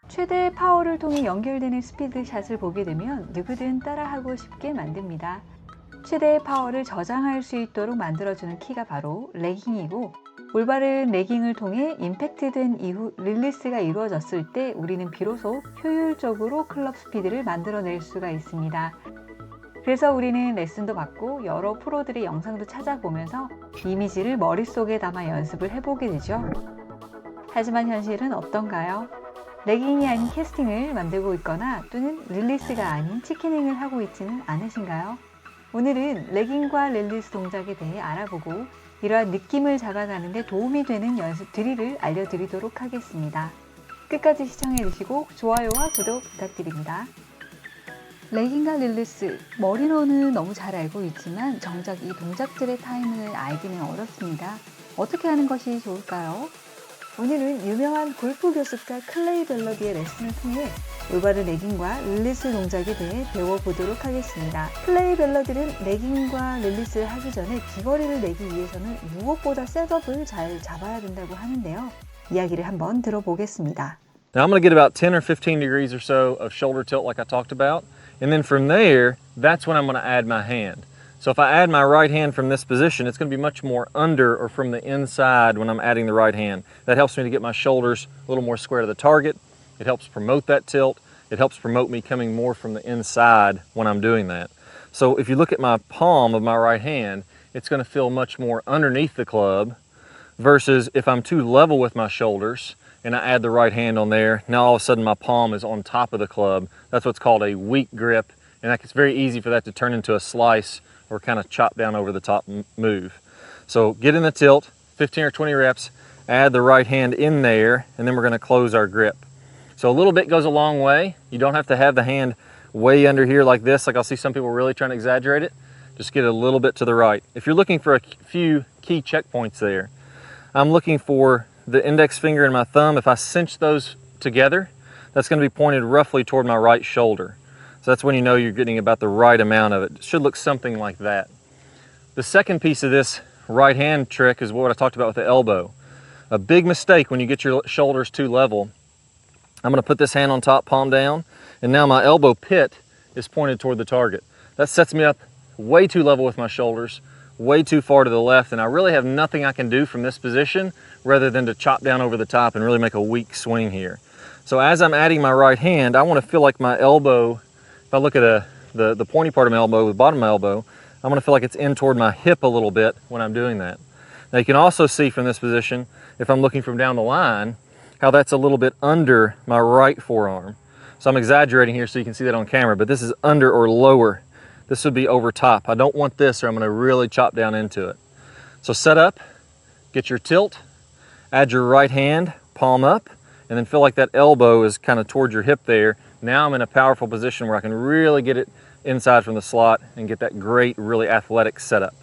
최대의 파워를 통해 연결되는 스피드샷을 보게 되면 누구든 따라하고 싶게 만듭니다. 최대의 파워를 저장할 수 있도록 만들어주는 키가 바로 레깅이고, 올바른 레깅을 통해 임팩트된 이후 릴리스가 이루어졌을 때 우리는 비로소 효율적으로 클럽 스피드를 만들어낼 수가 있습니다. 그래서 우리는 레슨도 받고 여러 프로들의 영상도 찾아보면서 이미지를 머릿속에 담아 연습을 해보게 되죠. 하지만 현실은 어떤가요? 레깅이 아닌 캐스팅을 만들고 있거나 또는 릴리스가 아닌 치킨닝을 하고 있지는 않으신가요? 오늘은 레깅과 릴리스 동작에 대해 알아보고 이러한 느낌을 잡아가는 데 도움이 되는 연습 드릴을 알려드리도록 하겠습니다. 끝까지 시청해주시고 좋아요와 구독 부탁드립니다. 레깅과 릴리스, 머리로는 너무 잘 알고 있지만 정작 이 동작들의 타이밍을 알기는 어렵습니다. 어떻게 하는 것이 좋을까요? 오늘은 유명한 골프 교습가 밸러드의 레슨을 통해 올바른 레깅과 릴리스 동작에 대해 배워보도록 하겠습니다. 밸러드는 레깅과 릴리스를 하기 전에 비거리를 내기 위해서는 무엇보다 셋업을 잘 잡아야 된다고 하는데요. 이야기를 한번 들어보겠습니다. Now I'm going to get about 10 or 15 degrees or so of shoulder tilt like I talked about. And then from there, that's when I'm going to add my hand. So if I add my right hand from this position, it's going to be much more under or from the inside when I'm adding the right hand. That helps me to get my shoulders a little more square to the target. It helps promote that tilt. It helps promote me coming more from the inside when I'm doing that. So if you look at my palm of my right hand, it's going to feel much more underneath the club versus if I'm too level with my shoulders and I add the right hand on there, now all of a sudden my palm is on top of the club. That's what's called a weak grip, and it's very easy for that to turn into a slice or kind of chop down over the top move. So get in the tilt, 15 or 20 reps, add the right hand in there, and then we're going to close our grip. So a little bit goes a long way. You don't have to have the hand way under here like this, like I'll see some people really trying to exaggerate it. Just get a little bit to the right. If you're looking for a few key checkpoints there, I'm looking for the index finger and my thumb. If I cinch those together, that's going to be pointed roughly toward my right shoulder. So that's when you know you're getting about the right amount of it. It should look something like that. The second piece of this right hand trick is what I talked about with the elbow. A big mistake when you get your shoulders too level. I'm going to put this hand on top, palm down, and now my elbow pit is pointed toward the target. That sets me up way too level with my shoulders, way too far to the left, and I really have nothing I can do from this position rather than to chop down over the top and really make a weak swing here. So as I'm adding my right hand, I want to feel like my elbow, if I look at the pointy part of my elbow, the bottom of my elbow, I'm going to feel like it's in toward my hip a little bit when I'm doing that. Now you can also see from this position, if I'm looking from down the line, how that's a little bit under my right forearm. So I'm exaggerating here so you can see that on camera, but this is under or lower. This would be over top. I don't want this or I'm going to really chop down into it. So set up, get your tilt, add your right hand, palm up, and then feel like that elbow is kind of towards your hip there. Now I'm in a powerful position where I can really get it inside from the slot and get that great, really athletic setup.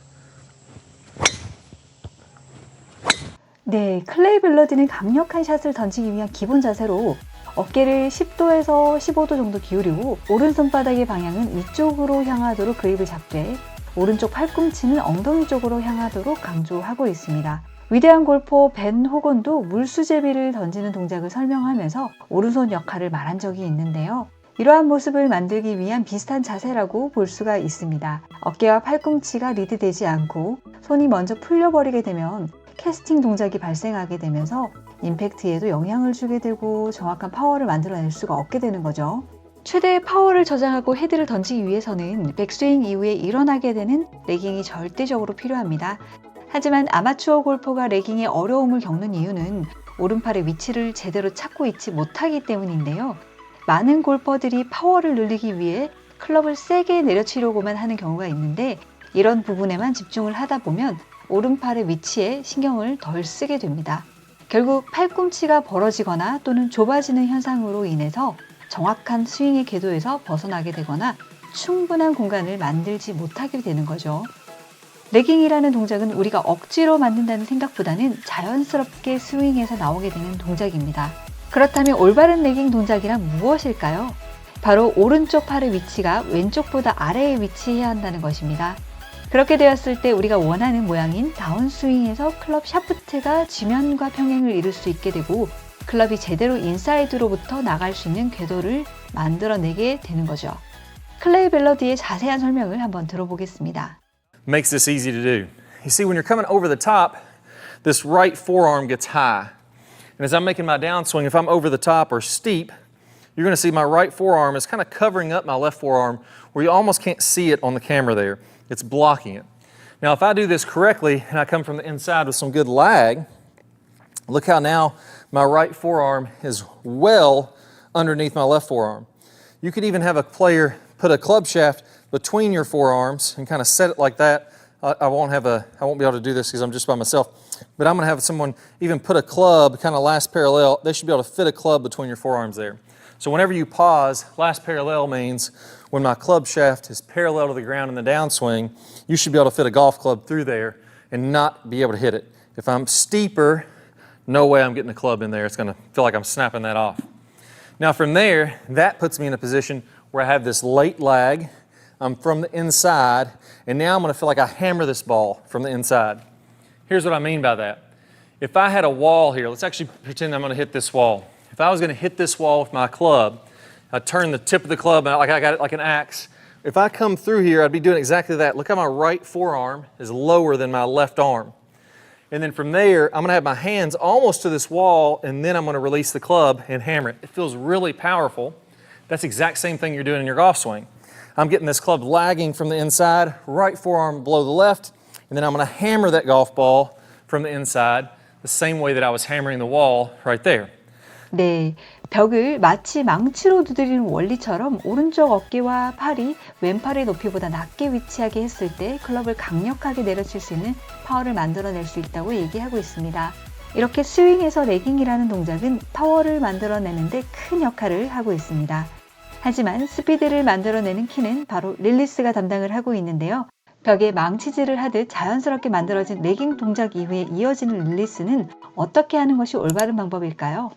네, 밸러드는 강력한 샷을 던지기 위한 기본 자세로 어깨를 10도에서 15도 정도 기울이고 오른손바닥의 방향은 위쪽으로 향하도록 그립을 잡되 오른쪽 팔꿈치는 엉덩이 쪽으로 향하도록 강조하고 있습니다. 위대한 골퍼 벤 호건도 물수제비를 던지는 동작을 설명하면서 오른손 역할을 말한 적이 있는데요. 이러한 모습을 만들기 위한 비슷한 자세라고 볼 수가 있습니다. 어깨와 팔꿈치가 리드되지 않고 손이 먼저 풀려버리게 되면 캐스팅 동작이 발생하게 되면서 임팩트에도 영향을 주게 되고 정확한 파워를 만들어낼 수가 없게 되는 거죠. 최대의 파워를 저장하고 헤드를 던지기 위해서는 백스윙 이후에 일어나게 되는 레깅이 절대적으로 필요합니다. 하지만 아마추어 골퍼가 레깅에 어려움을 겪는 이유는 오른팔의 위치를 제대로 찾고 있지 못하기 때문인데요. 많은 골퍼들이 파워를 늘리기 위해 클럽을 세게 내려치려고만 하는 경우가 있는데 이런 부분에만 집중을 하다 보면 오른팔의 위치에 신경을 덜 쓰게 됩니다. 결국 팔꿈치가 벌어지거나 또는 좁아지는 현상으로 인해서 정확한 스윙의 궤도에서 벗어나게 되거나 충분한 공간을 만들지 못하게 되는 거죠. 레깅이라는 동작은 우리가 억지로 만든다는 생각보다는 자연스럽게 스윙에서 나오게 되는 동작입니다. 그렇다면 올바른 레깅 동작이란 무엇일까요? 바로 오른쪽 팔의 위치가 왼쪽보다 아래에 위치해야 한다는 것입니다. 그렇게 되었을 때 우리가 원하는 모양인 다운스윙에서 클럽 샤프트가 지면과 평행을 이룰 수 있게 되고 클럽이 제대로 인사이드로부터 나갈 수 있는 궤도를 만들어내게 되는 거죠. 클레이 밸러드의 자세한 설명을 한번 들어보겠습니다. Makes this easy to do. You see, when you're coming over the top, this right forearm gets high. And as I'm making my downswing, if I'm over the top or steep, you're going to see my right forearm is kind of covering up my left forearm where you almost can't see it on the camera there. It's blocking it. Now, if I do this correctly and I come from the inside with some good lag, look how now my right forearm is well underneath my left forearm. You could even have a player put a club shaft between your forearms and kind of set it like that. I won't be able to do this because I'm just by myself, but I'm going to have someone even put a club kind of last parallel. They should be able to fit a club between your forearms there. So whenever you pause, last parallel means when my club shaft is parallel to the ground in the downswing, you should be able to fit a golf club through there and not be able to hit it. If I'm steeper, no way I'm getting a club in there. It's going to feel like I'm snapping that off. Now from there, that puts me in a position where I have this late lag. I'm from the inside, and now I'm going to feel like I hammer this ball from the inside. Here's what I mean by that. If I had a wall here, let's actually pretend I'm going to hit this wall. If I was going to hit this wall with my club, I'd turn the tip of the club out like I got it like an axe. If I come through here, I'd be doing exactly that. Look how my right forearm is lower than my left arm. And then from there, I'm going to have my hands almost to this wall, and then I'm going to release the club and hammer it. It feels really powerful. That's the exact same thing you're doing in your golf swing. I'm getting this club lagging from the inside, right forearm below the left, and then I'm going to hammer that golf ball from the inside the same way that I was hammering the wall right there. 네, 벽을 마치 망치로 두드리는 원리처럼 오른쪽 어깨와 팔이 왼팔의 높이보다 낮게 위치하게 했을 때 클럽을 강력하게 내려칠 수 있는 파워를 만들어낼 수 있다고 얘기하고 있습니다. 이렇게 스윙에서 레깅이라는 동작은 파워를 만들어내는데 큰 역할을 하고 있습니다. 하지만 스피드를 만들어내는 키는 바로 릴리스가 담당을 하고 있는데요. 벽에 망치질을 하듯 자연스럽게 만들어진 레깅 동작 이후에 이어지는 릴리스는 어떻게 하는 것이 올바른 방법일까요?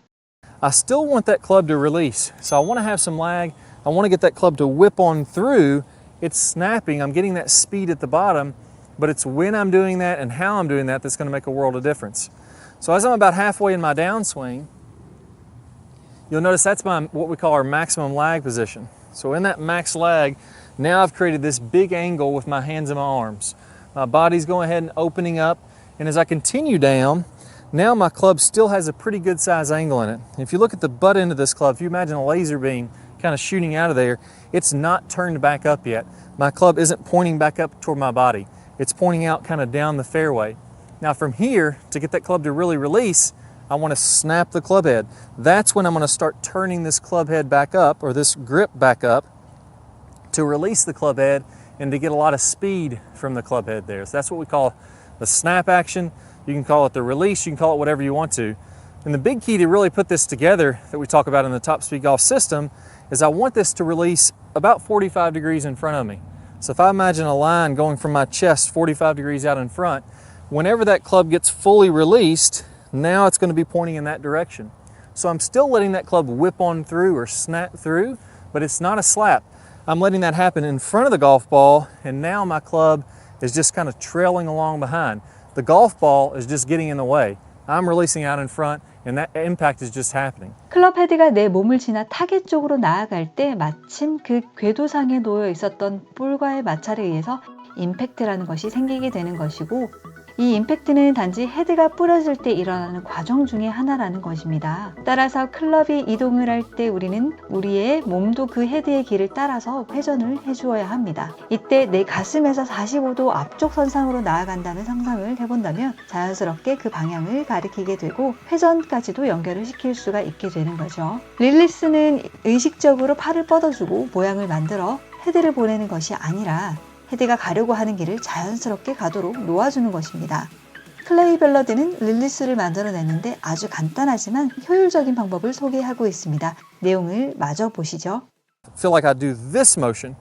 I still want that club to release. So I want to have some lag. I want to get that club to whip on through. It's snapping. I'm getting that speed at the bottom, but it's when I'm doing that and how I'm doing that that's going to make a world of difference. So as I'm about halfway in my downswing, you'll notice that's what we call our maximum lag position. So in that max lag, now I've created this big angle with my hands and my arms. My body's going ahead and opening up, and as I continue down, now my club still has a pretty good size angle in it. If you look at the butt end of this club, if you imagine a laser beam kind of shooting out of there, it's not turned back up yet. My club isn't pointing back up toward my body. It's pointing out kind of down the fairway. Now from here, to get that club to really release, I want to snap the club head. That's when I'm going to start turning this club head back up, or this grip back up, to release the club head and to get a lot of speed from the club head there. So that's what we call the snap action. You can call it the release, you can call it whatever you want to. And the big key to really put this together that we talk about in the Top Speed Golf system is I want this to release about 45 degrees in front of me. So if I imagine a line going from my chest 45 degrees out in front, whenever that club gets fully released, now it's going to be pointing in that direction. So I'm still letting that club whip on through or snap through, but it's not a slap. I'm letting that happen in front of the golf ball, and now my club is just kind of trailing along behind. The golf ball is just getting in the way. I'm releasing out in front, and that impact is just happening. 클럽헤드가 내 몸을 지나 타겟 쪽으로 나아갈 때 마침 그 궤도상에 놓여 있었던 볼과의 마찰에 의해서 임팩트라는 것이 생기게 되는 것이고, 이 임팩트는 단지 헤드가 뿌려질 때 일어나는 과정 중에 하나라는 것입니다. 따라서 클럽이 이동을 할 때 우리는 우리의 몸도 그 헤드의 길을 따라서 회전을 해주어야 합니다. 이때 내 가슴에서 45도 앞쪽 선상으로 나아간다는 상상을 해본다면 자연스럽게 그 방향을 가리키게 되고 회전까지도 연결을 시킬 수가 있게 되는 거죠. 릴리스는 의식적으로 팔을 뻗어주고 모양을 만들어 헤드를 보내는 것이 아니라 헤드가 가려고 하는 길을 자연스럽게 가도록 놓아주는 것입니다. 클레이 밸러드는 릴리스를 만들어냈는데 아주 간단하지만 효율적인 방법을 소개하고 있습니다. 내용을 마저 보시죠. I feel like I do this motion.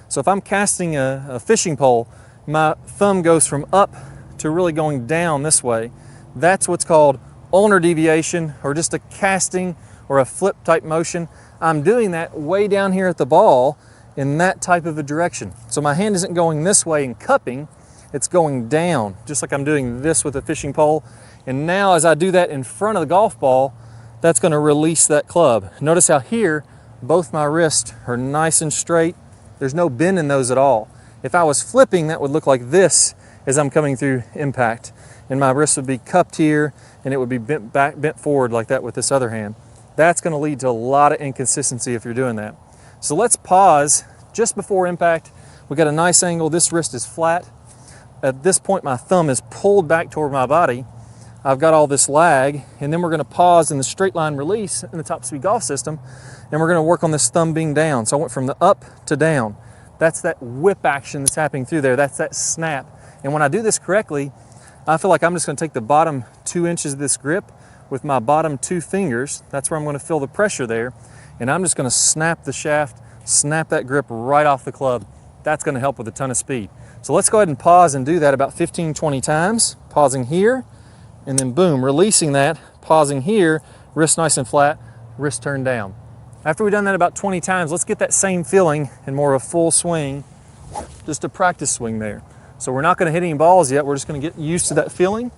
So if I'm casting a fishing pole, my thumb goes from up to really going down this way. That's what's called ulnar deviation, or just a casting or a flip type motion. I'm doing that way down here at the ball in that type of a direction. So my hand isn't going this way and cupping, it's going down, just like I'm doing this with a fishing pole. And now as I do that in front of the golf ball, that's going to release that club. Notice how here, both my wrists are nice and straight. There's no bend in those at all. If I was flipping, that would look like this as I'm coming through impact. And my wrist would be cupped here, and it would be bent back, bent forward like that with this other hand. That's going to lead to a lot of inconsistency if you're doing that. So let's pause just before impact. We got a nice angle. This wrist is flat. At this point, my thumb is pulled back toward my body. I've got all this lag, and then we're going to pause in the straight line release in the top speed golf system, and we're going to work on this thumb being down. So I went from the up to down. That's that whip action that's happening through there. That's that snap. And when I do this correctly, I feel like I'm just going to take the bottom 2 inches of this grip with my bottom 2 fingers. That's where I'm going to feel the pressure there. And I'm just going to snap the shaft, snap that grip right off the club. That's going to help with a ton of speed. So let's go ahead and pause and do that about 15, 20 times. Pausing here, and then boom, releasing that, pausing here, wrist nice and flat, wrist turned down. After we've done that about 20 times, let's get that same feeling in more of a full swing, just a practice swing there. So we're not going to hit any balls yet. We're just going to get used to that feeling,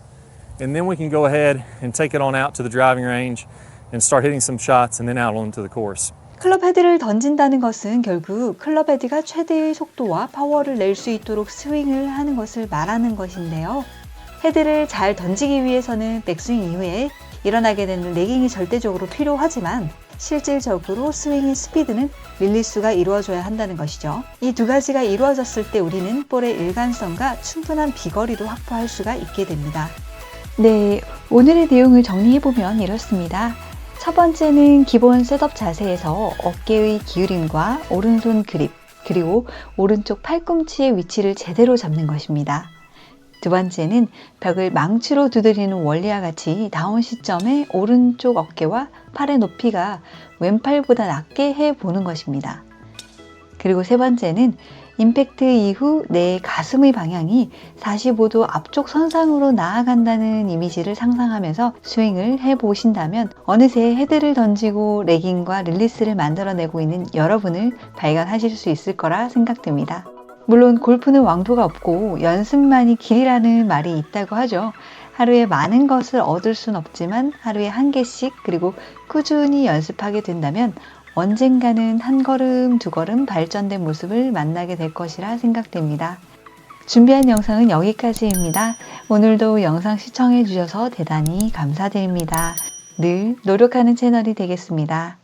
and then we can go ahead and take it on out to the driving range and start hitting some shots and then out onto the course. 클럽헤드를 던진다는 것은 결국 클럽헤드가 최대의 속도와 파워를 낼 수 있도록 스윙을 하는 것을 말하는 것인데요. 헤드를 잘 던지기 위해서는 백스윙 이후에 일어나게 되는 레깅이 절대적으로 필요하지만 실질적으로 스윙인 스피드는 릴리스가 이루어져야 한다는 것이죠. 이 두 가지가 이루어졌을 때 우리는 볼의 일관성과 충분한 비거리도 확보할 수가 있게 됩니다. 네, 오늘의 내용을 정리해보면 이렇습니다. 첫 번째는 기본 셋업 자세에서 어깨의 기울임과 오른손 그립, 그리고 오른쪽 팔꿈치의 위치를 제대로 잡는 것입니다. 두 번째는 벽을 망치로 두드리는 원리와 같이 다운 시점에 오른쪽 어깨와 팔의 높이가 왼팔보다 낮게 해보는 것입니다. 그리고 세 번째는 임팩트 이후 내 가슴의 방향이 45도 앞쪽 선상으로 나아간다는 이미지를 상상하면서 스윙을 해보신다면 어느새 헤드를 던지고 레깅과 릴리스를 만들어내고 있는 여러분을 발견하실 수 있을 거라 생각됩니다. 물론 골프는 왕도가 없고 연습만이 길이라는 말이 있다고 하죠. 하루에 많은 것을 얻을 순 없지만 하루에 한 개씩 그리고 꾸준히 연습하게 된다면 언젠가는 한 걸음 두 걸음 발전된 모습을 만나게 될 것이라 생각됩니다. 준비한 영상은 여기까지입니다. 오늘도 영상 시청해 주셔서 대단히 감사드립니다. 늘 노력하는 채널이 되겠습니다.